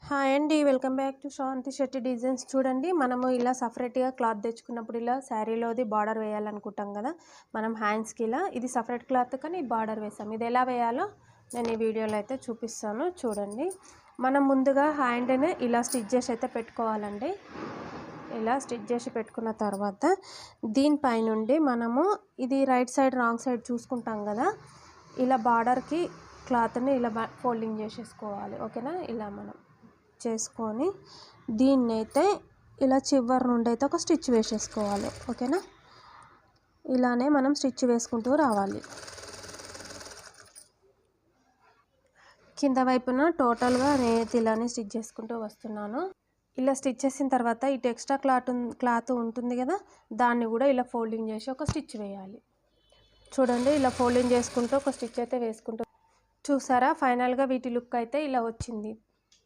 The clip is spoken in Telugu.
హాయ్ అండి, welcome back to Shanti Shetty designs. చూడండి, మనము ఇలా సపరేట్గా క్లాత్ తెచ్చుకున్నప్పుడు ఇలా శారీలోది బార్డర్ వేయాలనుకుంటాం కదా. మనం హ్యాండ్స్కి ఇలా ఇది సపరేట్ క్లాత్ కానీ బార్డర్ వేసాం. ఇది ఎలా వేయాలో నేను ఈ వీడియోలో అయితే చూపిస్తాను. చూడండి, మనం ముందుగా హ్యాండ్ని ఇలా స్టిచ్ చేసి అయితే పెట్టుకోవాలండి. ఇలా స్టిచ్ చేసి పెట్టుకున్న తర్వాత దీనిపైనుండి మనము ఇది రైట్ సైడ్ రాంగ్ సైడ్ చూసుకుంటాం కదా. ఇలా బార్డర్కి క్లాత్ని ఇలా ఫోల్డింగ్ చేసేసుకోవాలి. ఓకేనా, ఇలా మనం చేసుకొని దీన్నైతే ఇలా చివరి నుండి అయితే ఒక స్టిచ్ వేసేసుకోవాలి. ఓకేనా, ఇలానే మనం స్టిచ్ వేసుకుంటూ రావాలి. కింద వైపున టోటల్గా నేనైతే ఇలానే స్టిచ్ చేసుకుంటూ వస్తున్నాను. ఇలా స్టిచ్ చేసిన తర్వాత ఇటు ఎక్స్ట్రా క్లాత్ ఉంటుంది కదా, దాన్ని కూడా ఇలా ఫోల్డింగ్ చేసి ఒక స్టిచ్ వేయాలి. చూడండి, ఇలా ఫోల్డింగ్ చేసుకుంటూ ఒక స్టిచ్ అయితే వేసుకుంటూ చూసారా. ఫైనల్గా వీటి లుక్ అయితే ఇలా వచ్చింది.